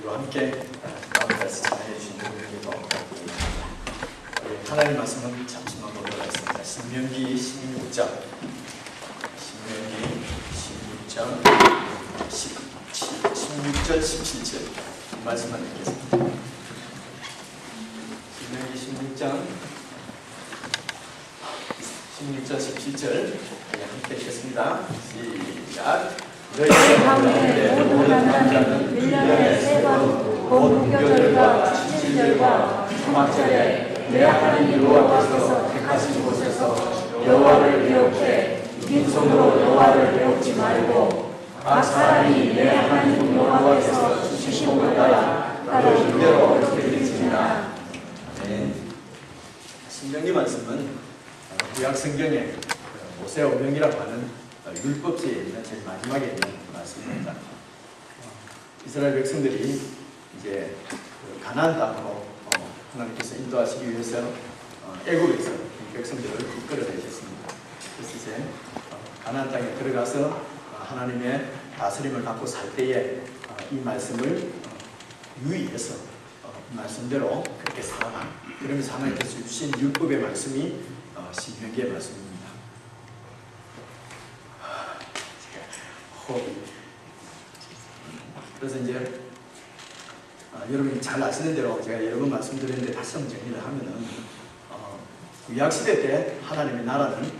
함께 가운데서 참여해 주신 여러분께도 하나님 말씀은 잠시만 보도록 하겠습니다. 신명기 16장 16절 17절 말씀만 읽겠습니다. 신명기 16장 17절 함께 읽겠습니다. 시작. 너희 가운데 모든 남자는 1년에 3번 곧 무교절과 칠칠절과 초막절에 내 하나님 여호와께서 택하신 곳에서 여호와를 기억해 빈손으로 여호와를 배우지 말고 각 사람이 내 하나님 여호와께서 주신 것을 따라 이대로 드리지니라. 신명기 말씀은 구약 성경의 모세 오명이라고 하는 율법지에 있는 제일 마지막에 있는 말씀입니다. 이스라엘 백성들이 이제 가나안 땅으로 하나님께서 인도하시기 위해서 애굽에서 백성들을 이끌어내셨습니다. 그래서 이제 가나안 땅에 들어가서 하나님의 다스림을 받고 살 때에 이 말씀을 유의해서 말씀대로 그렇게 살아가. 그러면서 하나님께서 주신 율법의 말씀이 신명기의 말씀입니다. 그래서 이제 여러분이 잘 아시는 대로 제가 여러 번 말씀드렸는데 다시 한번 정리를 하면은 구약시대 때 하나님의 나라는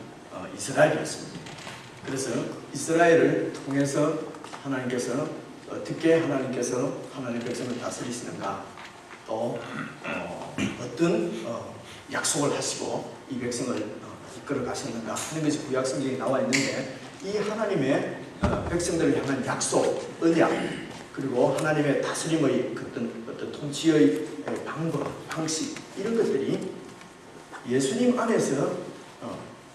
이스라엘이었습니다. 그래서 이스라엘을 통해서 하나님께서 어떻게 하나님 백성을 다스리시는가, 또 어떤 약속을 하시고 이 백성을 이끌어 가셨는가 하는 것이 구약 성경에 나와 있는데, 이 하나님의 백성들을 향한 약속, 언약, 그리고 하나님의 다스림의 어떤 통치의 방법, 방식, 이런 것들이 예수님 안에서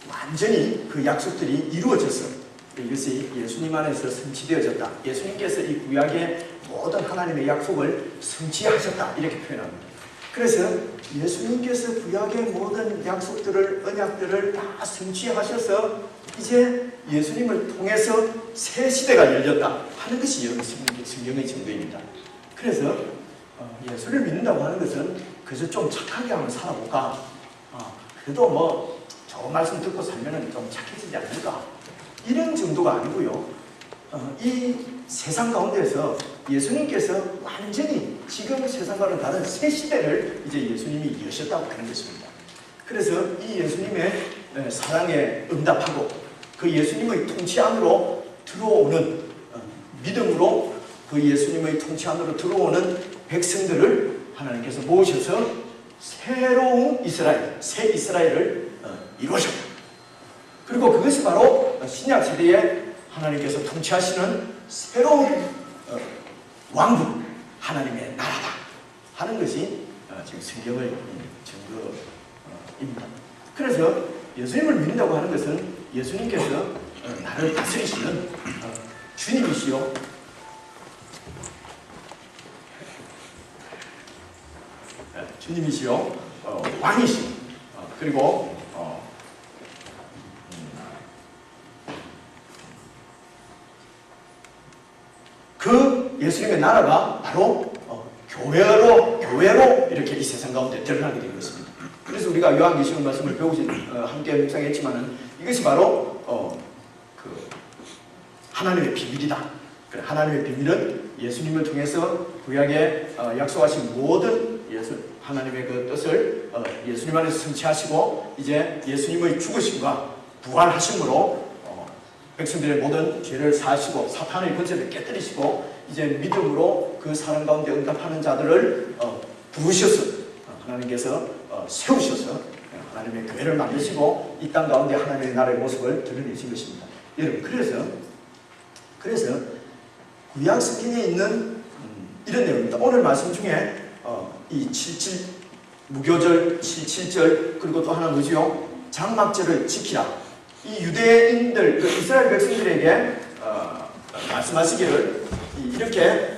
완전히 그 약속들이 이루어져서 이것이 예수님 안에서 성취되어졌다. 예수님께서 이 구약의 모든 하나님의 약속을 성취하셨다, 이렇게 표현합니다. 그래서 예수님께서 구약의 모든 약속들을, 언약들을 다 성취하셔서 이제 예수님을 통해서 새 시대가 열렸다 하는 것이 성경의 증거입니다. 그래서 예수를 믿는다고 하는 것은 그저 좀 착하게 한번 살아볼까, 그래도 뭐 저 말씀 듣고 살면 좀 착해지지 않을까, 이런 정도가 아니고요. 이 세상 가운데서 예수님께서 완전히 지금 세상과는 다른 새 시대를 이제 예수님이 여셨다고 하는 것입니다. 그래서 이 예수님의 사랑에 응답하고 그 예수님의 통치 안으로 들어오는 믿음으로 그 예수님의 통치 안으로 들어오는 백성들을 하나님께서 모으셔서 새로운 이스라엘, 새 이스라엘을 이루셨다. 그리고 그것이 바로 신약 시대에 하나님께서 통치하시는 새로운 왕국, 하나님의 나라다 하는 것이 지금 성경의 증거입니다. 그래서 예수님을 믿는다고 하는 것은 예수님께서 나를 다스리시는 주님이시요, 왕이시요, 그리고 그 예수님의 나라가 바로 교회로 이렇게 이 세상 가운데 드러나게 된 것입니다. 그래서 우리가 요한계시록 말씀을 함께 묵상했지만은 이것이 바로 그 하나님의 비밀이다. 하나님의 비밀은 예수님을 통해서 구약에 약속하신 모든 하나님의 그 뜻을 예수님 안에서 성취하시고 이제 예수님의 죽으심과 부활하심으로 백성들의 모든 죄를 사하시고 사탄의 권세를 깨뜨리시고 이제 믿음으로 그 사람 가운데 응답하는 자들을 부르셔서 하나님께서 세우셔서 하나님의 교회를 만드시고 이 땅 가운데 하나님의 나라의 모습을 드러내신 것입니다. 여러분, 그래서 구약 성경에 있는 이런 내용입니다. 오늘 말씀 중에 이 무교절, 77절, 그리고 또 하나 뭐지요? 장막절을 지키라. 이 유대인들, 그 이스라엘 백성들에게 말씀하시기를 이렇게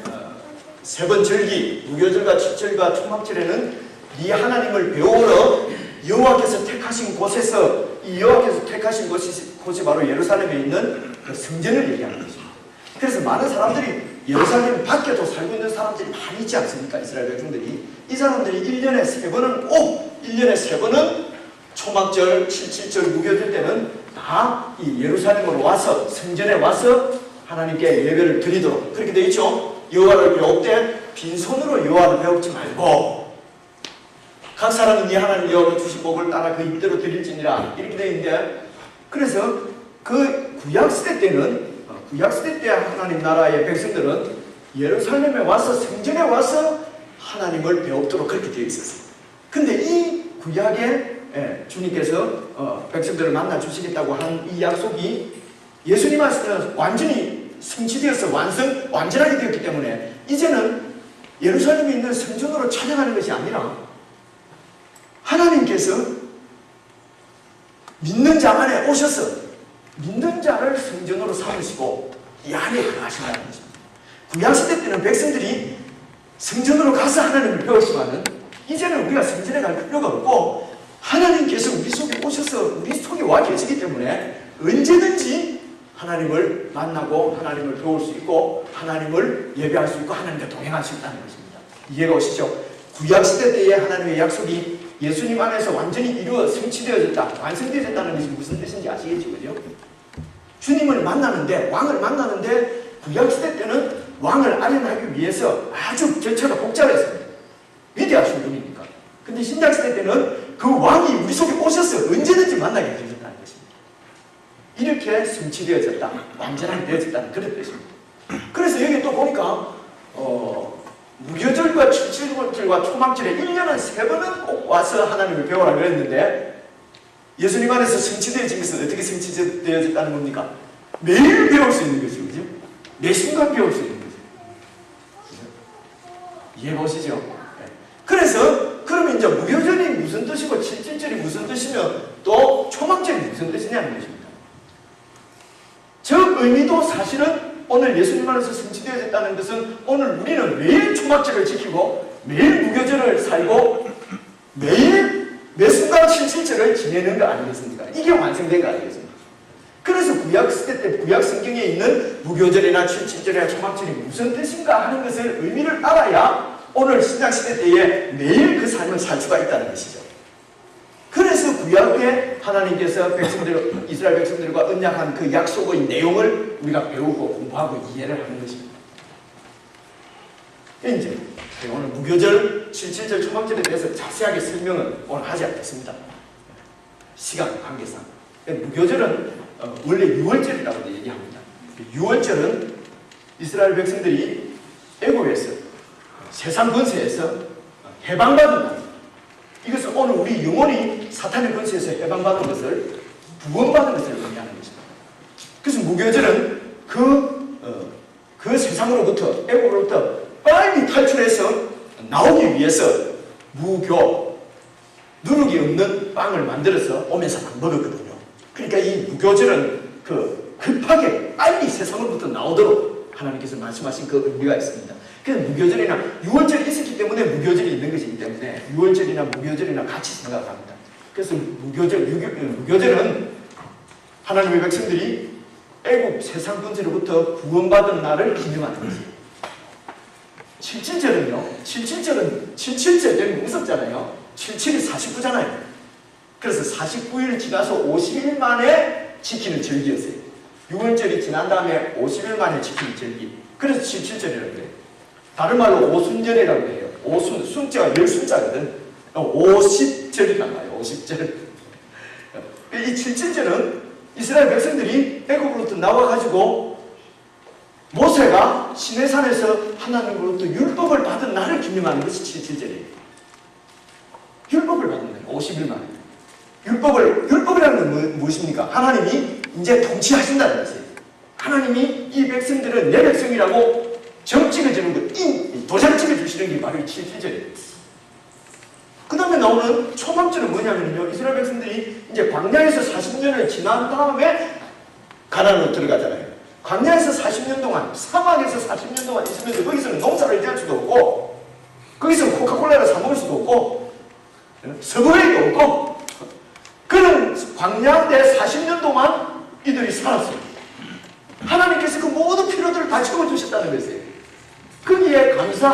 세 번 절기, 무교절과 칠절과 초막절에는 네 하나님을 배우러 여호와께서 택하신 곳에서, 이 여호와께서 택하신 곳이 바로 예루살렘에 있는 그 성전을 얘기하는 것입니다. 그래서 많은 사람들이 예루살렘 밖에도 살고 있는 사람들이 많이 있지 않습니까? 이스라엘 백성들이. 이 사람들이 1년에 3번은 꼭 1년에 3번은 초막절, 7.7절, 무교절 때는 다 이 예루살렘으로 와서 성전에 와서 하나님께 예배를 드리도록 그렇게 되어 있죠. 여호와를 배울 때 빈손으로 여호와를 배우지 말고 각 사람은 네 하나님 여호와가 주신 복을 따라 그 입대로 드릴지니라 이렇게 되어 있는데, 그래서 그 구약시대 때는 구약시대 때 하나님 나라의 백성들은 예루살렘에 와서 성전에 와서 하나님을 배우도록 그렇게 되어 있었어요. 근데 이 구약에 주님께서 백성들을 만나 주시겠다고 한 이 약속이 예수님 안에서는 완전히 성취되어서 완전하게 되었기 때문에 이제는 예루살렘에 있는 성전으로 찬양하는 것이 아니라 하나님께서 믿는 자 안에 오셔서 믿는 자를 성전으로 삼으시고 이 안에 거하신다는 것입니다. 구약시대 때는 백성들이 성전으로 가서 하나님을 배웠지만은 이제는 우리가 성전에 갈 필요가 없고 하나님께서 우리 속에 오셔서 우리 속에 와 계시기 때문에 언제든지 하나님을 만나고 하나님을 배울 수 있고 하나님을 예배할 수 있고 하나님과 동행할 수 있다는 것입니다. 이해가 오시죠? 구약시대 때의 하나님의 약속이 예수님 안에서 완전히 이루어 성취되어졌다, 완성되어졌다는 것이 무슨 뜻인지 아시겠죠? 그죠? 주님을 만나는데, 왕을 만나는데 구약시대 때는 왕을 아련하기 위해서 아주 절차가 복잡했습니다. 위대하신 분이니까. 근데 신약시대 때는 그 왕이 우리 속에 오셔서 언제든지 만나게 되어졌다는 것입니다. 이렇게 성취되어졌다, 완전하게 되어졌다는 그런 뜻입니다. 그래서 여기 또 보니까 무교절과 칠칠절과 초막절에 1년은 3번은 꼭 와서 하나님을 배우라 그랬는데 예수님 안에서 성취되어진 것은 어떻게 성취되어졌다는 겁니까? 매일 배울 수 있는 것이죠. 그죠? 매 순간 배울 수 있는 거죠. 이해해 보시죠? 네. 그래서 그러면 이제 무교절이 무슨 뜻이고 칠칠절이 무슨 뜻이며 또 초막절이 무슨 뜻이냐는 것입니다. 저 의미도 사실은 오늘 예수님 안에서 성취되어졌다는 것은 오늘 우리는 매일 초막절을 지키고 매일 무교절을 살고 매일 매 순간 칠칠절을 지내는 거 아니겠습니까? 이게 완성된 거 아니겠습니까? 그래서 구약시대 때 구약 성경에 있는 무교절이나 칠칠절이나 초막절이 무슨 뜻인가 하는 것을 의미를 알아야 오늘 신약시대 때에 매일 그 삶을 살 수가 있다는 것이죠. 그래서 구약에 하나님께서 백성들, 이스라엘 백성들과 언약한 그 약속의 내용을 우리가 배우고 공부하고 이해를 하는 것입니다. 이제 오늘 무교절, 칠칠절, 초막절에 대해서 자세하게 설명은 오늘 하지 않겠습니다. 시간 관계상. 무교절은 원래 6월절이라고 얘기합니다. 6월절은 이스라엘 백성들이 애굽에서 세상 권세에서 해방받은 날. 이것은 오늘 우리 영혼이 사탄의 권세에서 해방받은 것을, 구원받은 것을 의미하는 것입니다. 그래서 무교절은 그 세상으로부터, 애굽으로부터 빨리 탈출해서 나오기 위해서 무교, 누룩이 없는 빵을 만들어서 오면서 막 먹었거든요. 그러니까 이 무교절은 급하게 빨리 세상으로부터 나오도록 하나님께서 말씀하신 그 의미가 있습니다. 그래서 무교절이나 6월절이 있었기 때문에 무교절이 있는 것이기 때문에 6월절이나 무교절이나 같이 생각합니다. 그래서 무교절은 하나님의 백성들이 애굽 세상 권세로부터 구원받은 날을 기념하는 것이에요. 77절은요. 77절 되게 무섭잖아요. 77이 49잖아요. 그래서 49일 지나서 50일 만에 지키는 절기였어요. 6월절이 지난 다음에 50일 만에 지키는 절기. 그래서 77절이라고 해요. 다른 말로 오순절이라고 해요. 순자가 10순자거든. 50절이 나와요. 50절. 이 77절은 이스라엘 백성들이 애굽으로부터 나와가지고 모세가 시내산에서 하나님으로부터 율법을 받은 날을 기념하는 것이 77절이에요. 율법을 받은 거예요. 50일 만에. 율법이라는 건 무엇입니까? 하나님이 이제 통치하신다는 것이에요. 하나님이 이 백성들은 내 백성이라고 점 찍어주는 것, 도장 찍어주시는 게 바로 이 77절이에요. 그 다음에 나오는 초막절은 뭐냐면요. 이스라엘 백성들이 이제 광야에서 40년을 지난 다음에 가나안으로 들어가잖아요. 광야에서 40년 동안, 사막에서 40년 동안 있으면서 거기서는 농사를 지을 수도 없고, 거기서 코카콜라를 사먹을 수도 없고, 서브웨이도 없고, 그런 광야인데 40년 동안 이들이 살았어요. 하나님께서 그 모든 필요들을 다 채워주셨다는 것이에요. 거기에 감사